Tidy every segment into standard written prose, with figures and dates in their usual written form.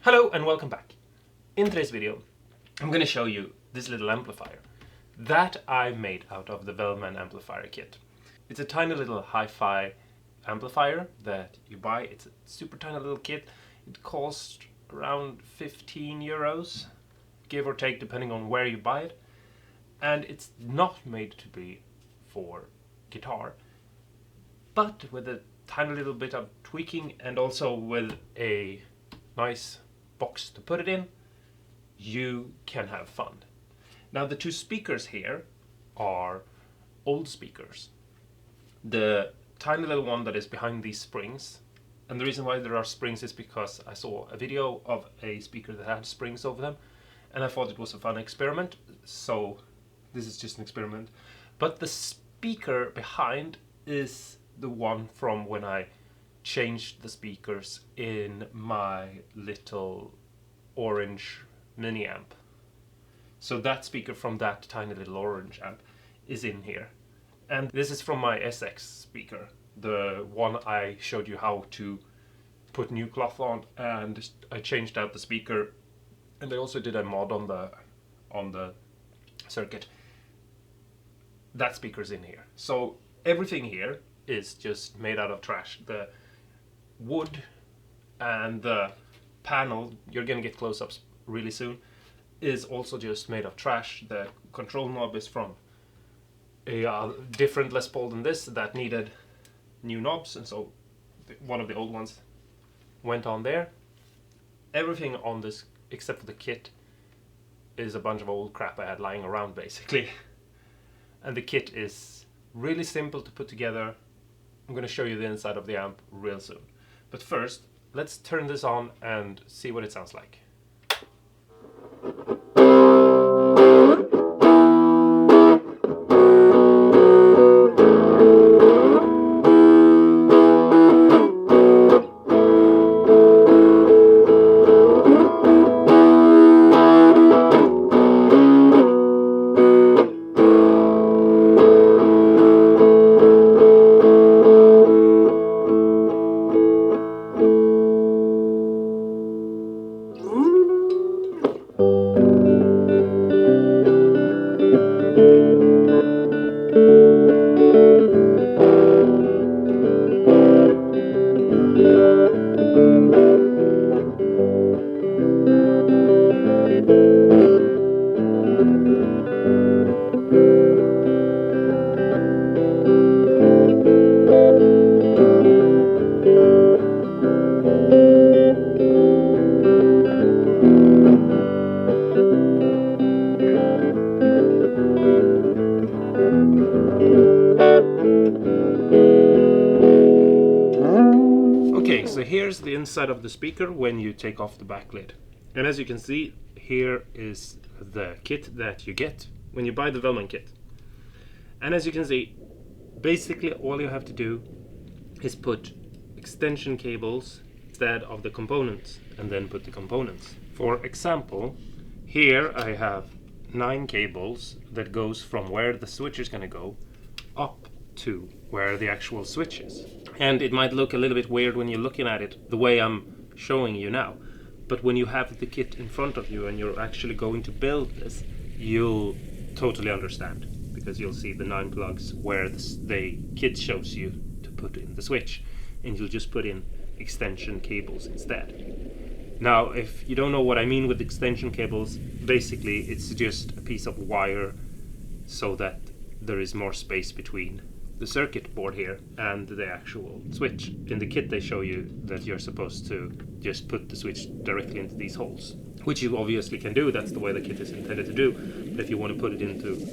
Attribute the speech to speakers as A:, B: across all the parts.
A: Hello and welcome back. In today's video, I'm going to show you this little amplifier that I made out of the Velleman amplifier kit. It's a tiny little hi-fi amplifier that you buy. It's a super tiny little kit. It costs around 15 euros, give or take, depending on where you buy it. And it's not made to be for guitar, but with a tiny little bit of tweaking and also with a nice box to put it in, you can have fun. Now the two speakers here are old speakers. The tiny little one that is behind these springs, and the reason why there are springs is because I saw a video of a speaker that had springs over them and I thought it was a fun experiment, so this is just an experiment. But the speaker behind is the one from when I changed the speakers in my little orange mini amp. So that speaker from that tiny little orange amp is in here. And this is from my SX speaker, the one I showed you how to put new cloth on, and I changed out the speaker, and I also did a mod on the circuit. That speaker's in here. So everything here is just made out of trash. The wood and the panel, you're gonna get close-ups really soon, is also just made of trash. The control knob is from a different Les Paul than this that needed new knobs, and so one of the old ones went on there. Everything on this except for the kit is a bunch of old crap I had lying around basically. And the kit is really simple to put together. I'm going to show you the inside of the amp real soon. But first, let's turn this on and see what it sounds like. Okay, so here's the inside of the speaker when you take off the back lid. And as you can see, here is the kit that you get when you buy the Velleman kit. And as you can see, basically all you have to do is put extension cables instead of the components, and then put the components. For example, here I have 9 cables that goes from where the switch is going to go up to where the actual switch is. And it might look a little bit weird when you're looking at it the way I'm showing you now, but when you have the kit in front of you and you're actually going to build this, you'll totally understand, because you'll see the 9 plugs where the kit shows you to put in the switch, and you'll just put in extension cables instead. Now, if you don't know what I mean with extension cables, basically it's just a piece of wire so that there is more space between the circuit board here and the actual switch. In the kit they show you that you're supposed to just put the switch directly into these holes, which you obviously can do, that's the way the kit is intended to do. But if you want to put it into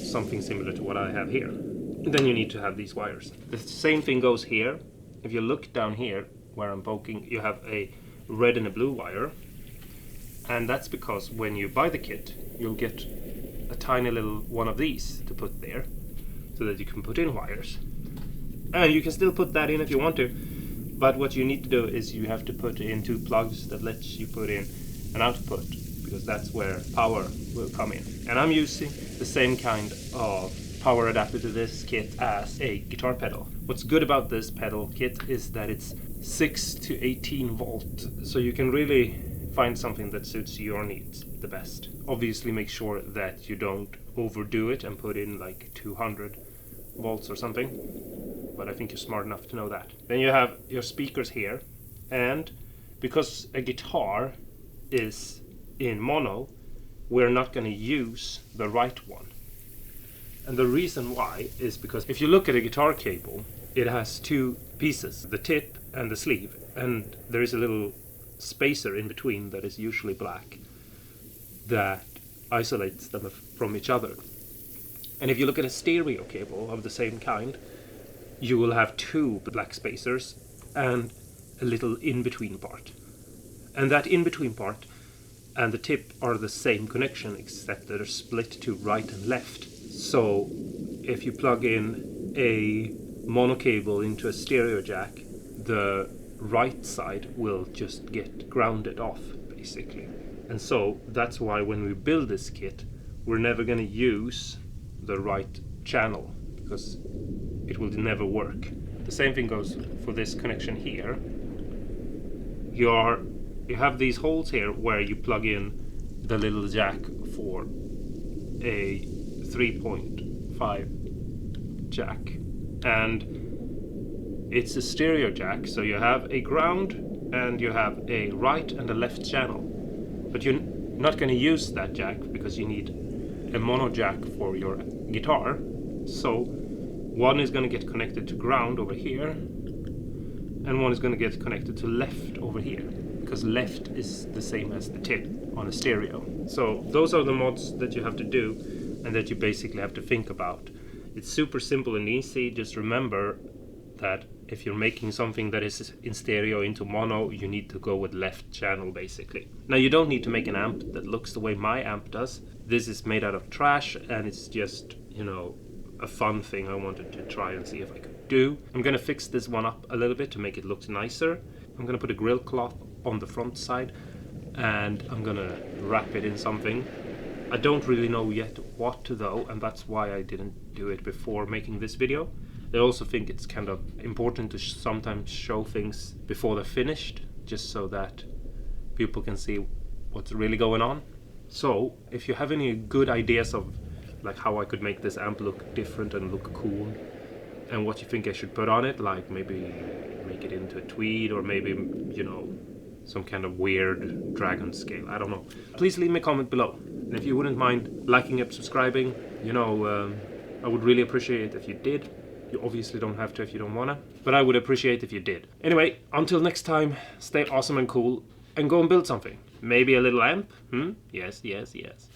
A: something similar to what I have here, then you need to have these wires. The same thing goes here. If you look down here where I'm poking, you have a red and a blue wire, and that's because when you buy the kit you'll get a tiny little one of these to put there, so that you can put in wires. And you can still put that in if you want to, but what you need to do is you have to put in 2 plugs that lets you put in an output, because that's where power will come in. And I'm using the same kind of power adapter to this kit as a guitar pedal. What's good about this pedal kit is that it's 6 to 18 volt, so you can really find something that suits your needs the best. Obviously make sure that you don't overdo it and put in like 200 volts or something, but I think you're smart enough to know that. Then you have your speakers here, and because a guitar is in mono, we're not going to use the right one. And the reason why is because if you look at a guitar cable, it has two pieces, the tip and the sleeve, and there is a little spacer in between that is usually black that isolates them from each other. And if you look at a stereo cable of the same kind, you will have two black spacers and a little in-between part. And that in-between part and the tip are the same connection, except that they're split to right and left. So if you plug in a mono cable into a stereo jack, the right side will just get grounded off, basically. And so that's why when we build this kit, we're never going to use the right channel, because it will never work. The same thing goes for this connection here. You have these holes here where you plug in the little jack for a 3.5 jack, and it's a stereo jack, so you have a ground and you have a right and a left channel, but you're not going to use that jack because you need a mono jack for your guitar. So one is going to get connected to ground over here, and one is going to get connected to left over here, because left is the same as the tip on a stereo. So those are the mods that you have to do and that you basically have to think about. It's super simple and easy. Just remember that if you're making something that is in stereo into mono, you need to go with left channel, basically. Now, you don't need to make an amp that looks the way my amp does. This is made out of trash, and it's just, you know, a fun thing I wanted to try and see if I could do. I'm gonna fix this one up a little bit to make it look nicer. I'm gonna put a grill cloth on the front side, and I'm gonna wrap it in something. I don't really know yet what to though, and that's why I didn't do it before making this video. I also think it's kind of important to sometimes show things before they're finished, just so that people can see what's really going on. So if you have any good ideas of like how I could make this amp look different and look cool, and what you think I should put on it, like maybe make it into a tweed, or maybe, you know, some kind of weird dragon scale, I don't know, please leave me a comment below. And if you wouldn't mind liking and subscribing, you know, I would really appreciate it if you did. You obviously don't have to if you don't wanna, but I would appreciate if you did. Anyway, until next time, stay awesome and cool, and go and build something. Maybe a little amp? Yes, yes, yes.